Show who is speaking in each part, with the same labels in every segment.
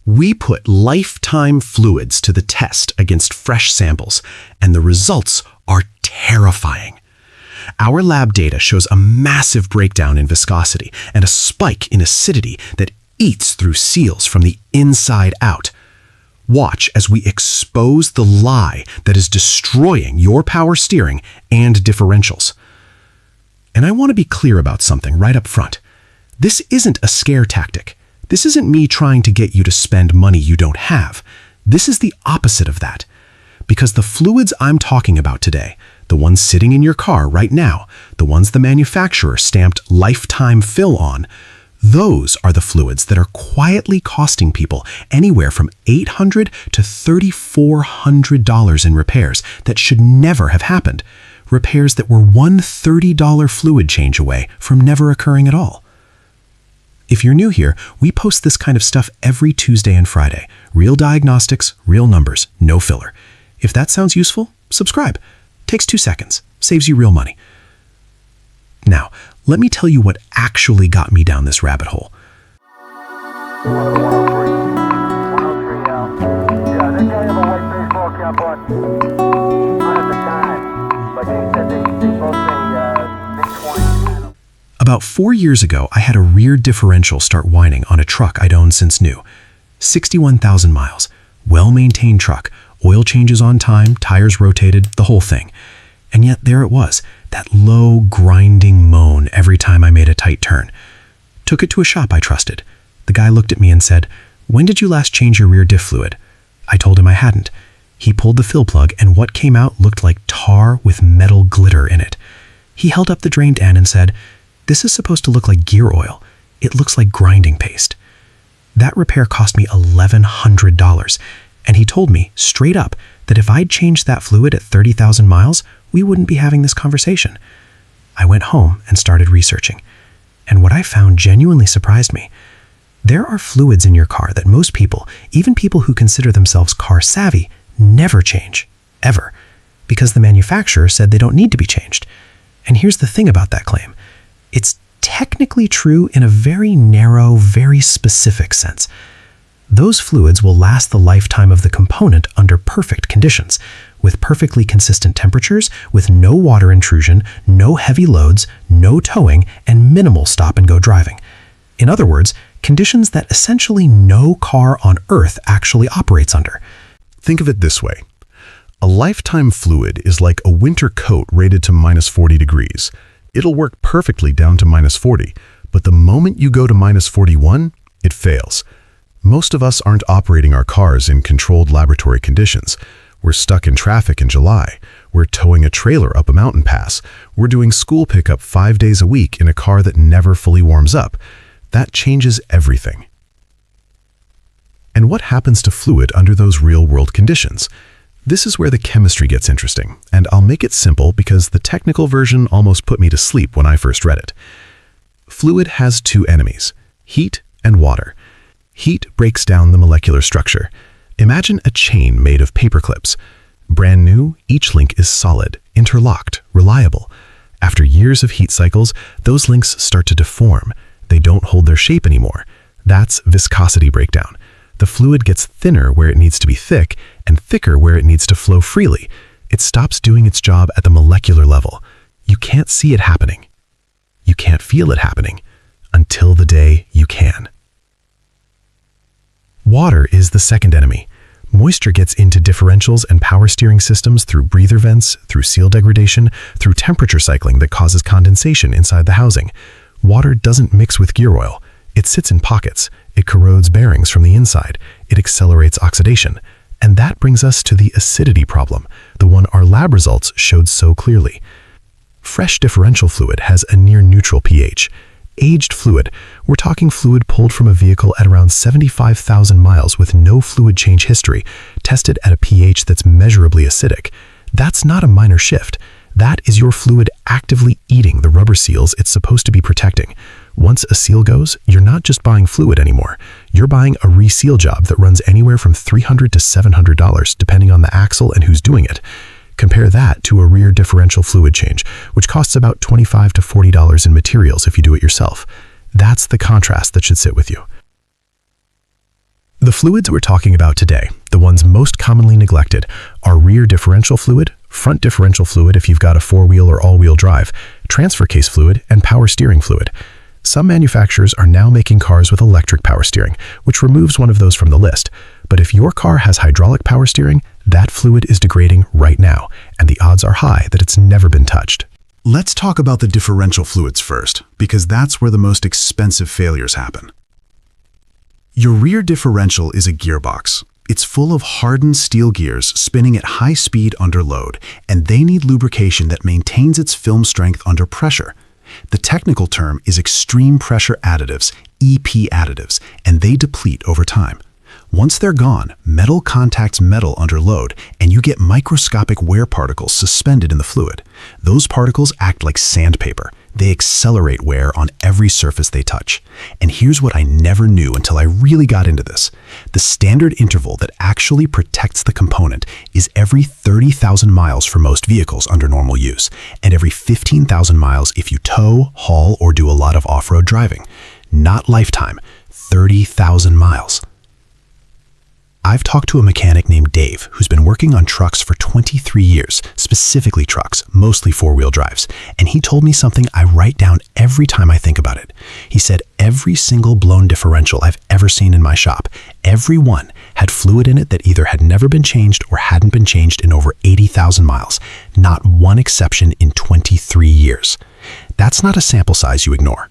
Speaker 1: We put lifetime fluids to the test against fresh samples, and the results are terrifying. Our lab data shows a massive breakdown in viscosity and a spike in acidity that eats through seals from the inside out. Watch as we expose the lie that is destroying your power steering and differentials. And I want to be clear about something right up front. This isn't a scare tactic. This isn't me trying to get you to spend money you don't have. This is the opposite of that. Because the fluids I'm talking about today, the ones sitting in your car right now, the ones the manufacturer stamped lifetime fill on, those are the fluids that are quietly costing people anywhere from $800 to $3,400 in repairs that should never have happened. Repairs that were one $30 fluid change away from never occurring at all. If you're new here, we post this kind of stuff every Tuesday and Friday. Real diagnostics, real numbers, no filler. If that sounds useful, subscribe. Takes 2 seconds, saves you real money. Now, let me tell you what actually got me down this rabbit hole. About 4 years ago, I had a rear differential start whining on a truck I'd owned since new. 61,000 miles, well-maintained truck, oil changes on time, tires rotated, the whole thing. And yet there it was, that low, grinding moan every time I made a tight turn. Took it to a shop I trusted. The guy looked at me and said, "When did you last change your rear diff fluid?" I told him I hadn't. He pulled the fill plug and what came out looked like tar with metal glitter in it. He held up the drained end and said, "This is supposed to look like gear oil. It looks like grinding paste." That repair cost me $1,100, and he told me, straight up, that if I'd changed that fluid at 30,000 miles, we wouldn't be having this conversation. I went home and started researching, and what I found genuinely surprised me. There are fluids in your car that most people, even people who consider themselves car savvy, never change, ever, because the manufacturer said they don't need to be changed. And here's the thing about that claim. It's technically true in a very narrow, very specific sense. Those fluids will last the lifetime of the component under perfect conditions, with perfectly consistent temperatures, with no water intrusion, no heavy loads, no towing, and minimal stop-and-go driving. In other words, conditions that essentially no car on Earth actually operates under.
Speaker 2: Think of it this way. A lifetime fluid is like a winter coat rated to -40 degrees. It'll work perfectly down to -40, but the moment you go to -41, it fails. Most of us aren't operating our cars in controlled laboratory conditions. We're stuck in traffic in July. We're towing a trailer up a mountain pass. We're doing school pickup 5 days a week in a car that never fully warms up. That changes everything. And what happens to fluid under those real-world conditions? This is where the chemistry gets interesting, and I'll make it simple because the technical version almost put me to sleep when I first read it. Fluid has two enemies, heat and water. Heat breaks down the molecular structure. Imagine a chain made of paper clips. Brand new, each link is solid, interlocked, reliable. After years of heat cycles, those links start to deform. They don't hold their shape anymore. That's viscosity breakdown. The fluid gets thinner where it needs to be thick and thicker where it needs to flow freely. It stops doing its job at the molecular level. You can't see it happening. You can't feel it happening until the day you can. Water is the second enemy. Moisture gets into differentials and power steering systems through breather vents, through seal degradation, through temperature cycling that causes condensation inside the housing. Water doesn't mix with gear oil. It sits in pockets. It corrodes bearings from the inside. It accelerates oxidation. And that brings us to the acidity problem, the one our lab results showed so clearly. Fresh differential fluid has a near neutral pH. Aged fluid, we're talking fluid pulled from a vehicle at around 75,000 miles with no fluid change history, tested at a pH that's measurably acidic. That's not a minor shift. That is your fluid actively eating the rubber seals it's supposed to be protecting. Once a seal goes, you're not just buying fluid anymore. You're buying a reseal job that runs anywhere from $300 to $700, depending on the axle and who's doing it. Compare that to a rear differential fluid change, which costs about $25 to $40 in materials if you do it yourself. That's the contrast that should sit with you.
Speaker 1: The fluids we're talking about today, the ones most commonly neglected, are rear differential fluid, front differential fluid if you've got a four-wheel or all-wheel drive, transfer case fluid, and power steering fluid. Some manufacturers are now making cars with electric power steering, which removes one of those from the list. But if your car has hydraulic power steering, that fluid is degrading right now, and the odds are high that it's never been touched.
Speaker 2: Let's talk about the differential fluids first, because that's where the most expensive failures happen. Your rear differential is a gearbox. It's full of hardened steel gears spinning at high speed under load, and they need lubrication that maintains its film strength under pressure. The technical term is extreme pressure additives, EP additives, and they deplete over time. Once they're gone, metal contacts metal under load, and you get microscopic wear particles suspended in the fluid. Those particles act like sandpaper. They accelerate wear on every surface they touch. And here's what I never knew until I really got into this. The standard interval that actually protects the component is every 30,000 miles for most vehicles under normal use, and every 15,000 miles if you tow, haul, or do a lot of off-road driving. Not lifetime, 30,000 miles. I've talked to a mechanic named Dave who's been working on trucks for 23 years, specifically trucks, mostly four-wheel drives, and he told me something I write down every time I think about it. He said every single blown differential I've ever seen in my shop, every one had fluid in it that either had never been changed or hadn't been changed in over 80,000 miles, not one exception in 23 years. That's not a sample size you ignore.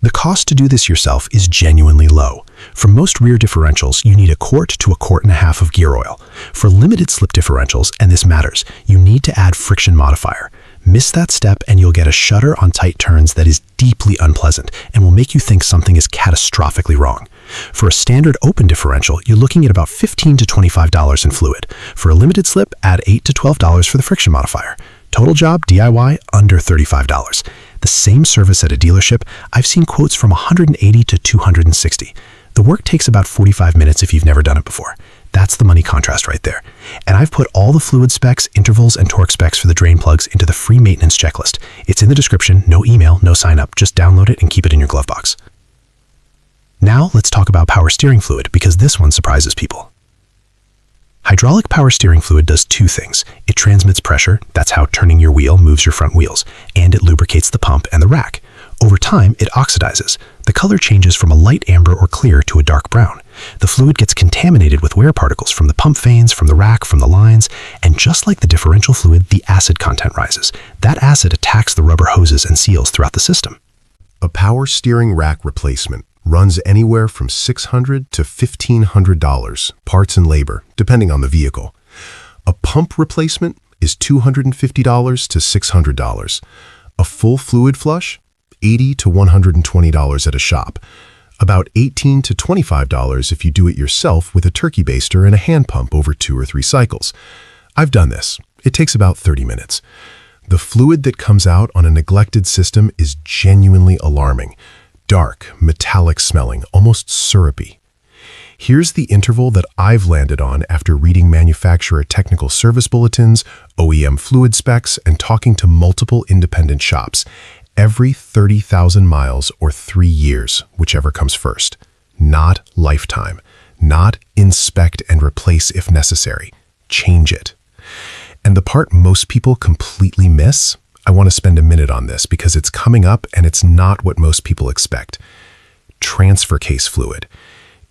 Speaker 2: The cost to do this yourself is genuinely low. For most rear differentials, you need 1/4 to 1.5 quarts of gear oil. For limited slip differentials, and this matters, you need to add friction modifier. Miss that step and you'll get a shudder on tight turns that is deeply unpleasant and will make you think something is catastrophically wrong. For a standard open differential, you're looking at about $15 to $25 in fluid. For a limited slip, add $8 to $12 for the friction modifier. Total job, DIY, under $35. The same service at a dealership, I've seen quotes from $180 to $260. The work takes about 45 minutes if you've never done it before. That's the money contrast right there. And I've put all the fluid specs, intervals, and torque specs for the drain plugs into the free maintenance checklist. It's in the description, no email, no sign up, just download it and keep it in your glove box. Now let's talk about power steering fluid, because this one surprises people. Hydraulic power steering fluid does two things. It transmits pressure, that's how turning your wheel moves your front wheels, and it lubricates the pump and the rack. Over time, it oxidizes. The color changes from a light amber or clear to a dark brown. The fluid gets contaminated with wear particles from the pump vanes, from the rack, from the lines, and just like the differential fluid, the acid content rises. That acid attacks the rubber hoses and seals throughout the system. A power steering rack replacement runs anywhere from $600 to $1,500, parts and labor, depending on the vehicle. A pump replacement is $250 to $600. A full fluid flush, $80 to $120 at a shop. About $18 to $25 if you do it yourself with a turkey baster and a hand pump over 2 or 3 cycles. I've done this. It takes about 30 minutes. The fluid that comes out on a neglected system is genuinely alarming. Dark, metallic smelling, almost syrupy. Here's the interval that I've landed on after reading manufacturer technical service bulletins, OEM fluid specs, and talking to multiple independent shops. Every 30,000 miles or 3 years, whichever comes first. Not lifetime. Not inspect and replace if necessary. Change it. And the part most people completely miss, I want to spend a minute on this because it's coming up and it's not what most people expect. Transfer case fluid.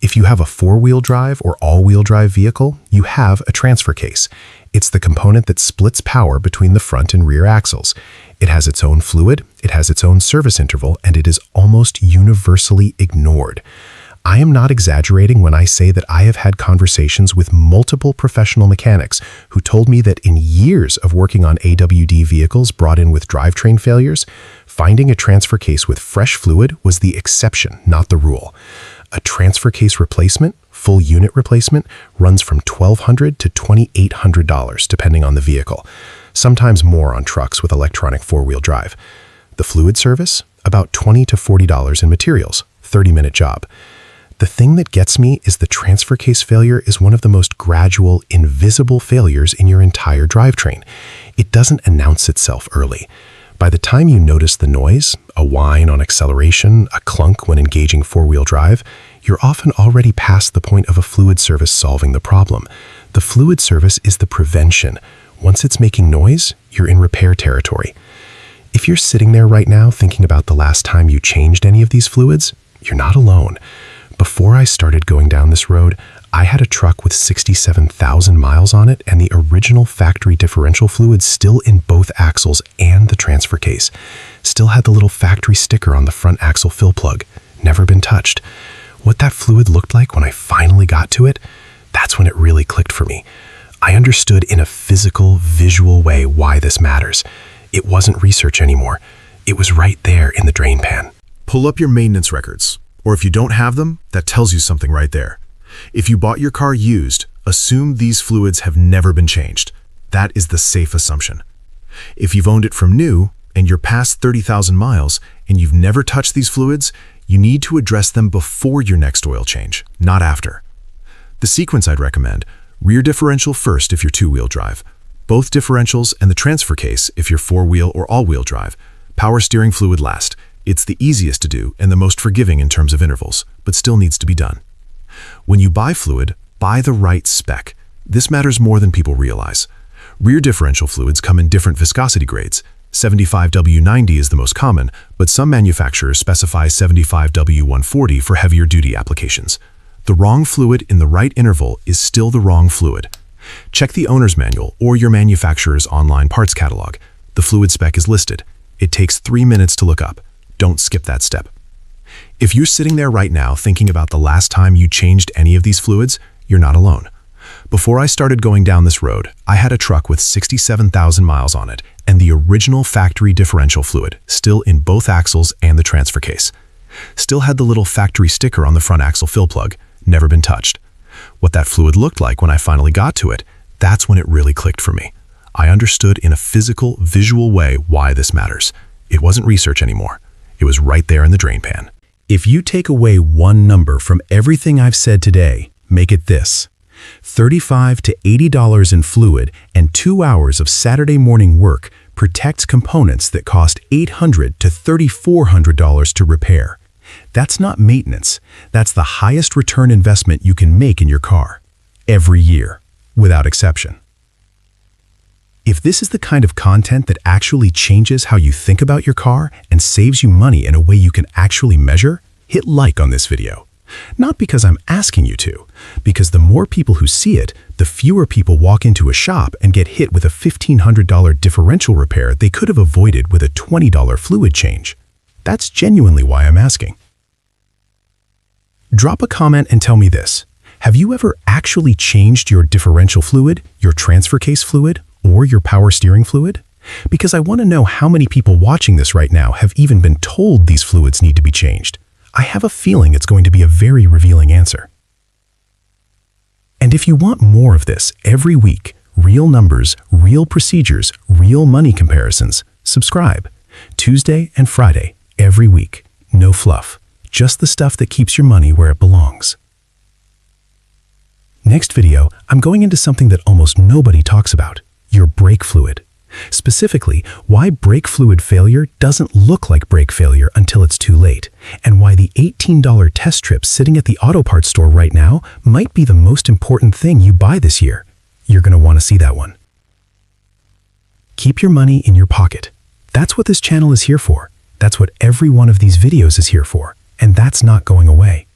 Speaker 2: If you have a 4-wheel drive or all-wheel drive vehicle, you have a transfer case. It's the component that splits power between the front and rear axles. It has its own fluid, it has its own service interval, and it is almost universally ignored. I am not exaggerating when I say that I have had conversations with multiple professional mechanics who told me that in years of working on AWD vehicles brought in with drivetrain failures, finding a transfer case with fresh fluid was the exception, not the rule. A transfer case replacement, full unit replacement, runs from $1,200 to $2,800 depending on the vehicle, sometimes more on trucks with electronic 4-wheel drive. The fluid service, about $20 to $40 in materials, 30-minute job. The thing that gets me is the transfer case failure is one of the most gradual, invisible failures in your entire drivetrain. It doesn't announce itself early.
Speaker 1: By the time you notice the noise, a whine on acceleration, a clunk when engaging four-wheel drive, you're often already past the point of a fluid service solving the problem. The fluid service is the prevention. Once it's making noise, you're in repair territory. If you're sitting there right now thinking about the last time you changed any of these fluids, you're not alone. Before I started going down this road, I had a truck with 67,000 miles on it and the original factory differential fluid still in both axles and the transfer case. Still had the little factory sticker on the front axle fill plug. Never been touched. What that fluid looked like when I finally got to it, that's when it really clicked for me. I understood in a physical, visual way why this matters. It wasn't research anymore. It was right there in the drain pan.
Speaker 2: Pull up your maintenance records, or if you don't have them, that tells you something right there. If you bought your car used, assume these fluids have never been changed. That is the safe assumption. If you've owned it from new and you're past 30,000 miles and you've never touched these fluids, you need to address them before your next oil change, not after. The sequence I'd recommend: rear differential first if you're two-wheel drive, both differentials and the transfer case if you're four-wheel or all-wheel drive, power steering fluid last. It's the easiest to do and the most forgiving in terms of intervals, but still needs to be done. When you buy fluid, buy the right spec. This matters more than people realize. Rear differential fluids come in different viscosity grades. 75W90 is the most common, but some manufacturers specify 75W140 for heavier duty applications. The wrong fluid in the right interval is still the wrong fluid. Check the owner's manual or your manufacturer's online parts catalog. The fluid spec is listed. It takes 3 minutes to look up. Don't skip that step. If you're sitting there right now thinking about the last time you changed any of these fluids, you're not alone. Before I started going down this road, I had a truck with 67,000 miles on it and the original factory differential fluid still in both axles and the transfer case. Still had the little factory sticker on the front axle fill plug. Never been touched. What that fluid looked like when I finally got to it, that's when it really clicked for me. I understood in a physical, visual way why this matters. It wasn't research anymore. It was right there in the drain pan. If you take away one number from everything I've said today, make it this: $35 to $80 in fluid and 2 hours of Saturday morning work protects components that cost $800 to $3,400 to repair. That's not maintenance. That's the highest return investment you can make in your car. Every year, without exception. If this is the kind of content that actually changes how you think about your car and saves you money in a way you can actually measure, hit like on this video. Not because I'm asking you to, because the more people who see it, the fewer people walk into a shop and get hit with a $1,500 differential repair they could have avoided with a $20 fluid change. That's genuinely why I'm asking. Drop a comment and tell me this: have you ever actually changed your differential fluid, your transfer case fluid, or your power steering fluid? Because I want to know how many people watching this right now have even been told these fluids need to be changed. I have a feeling it's going to be a very revealing answer. And if you want more of this every week, real numbers, real procedures, real money comparisons, subscribe. Tuesday and Friday, every week. No fluff. Just the stuff that keeps your money where it belongs. Next video, I'm going into something that almost nobody talks about: your brake fluid. Specifically, why brake fluid failure doesn't look like brake failure until it's too late, and why the $18 test strip sitting at the auto parts store right now might be the most important thing you buy this year. You're going to want to see that one. Keep your money in your pocket. That's what this channel is here for. That's what every one of these videos is here for, and that's not going away.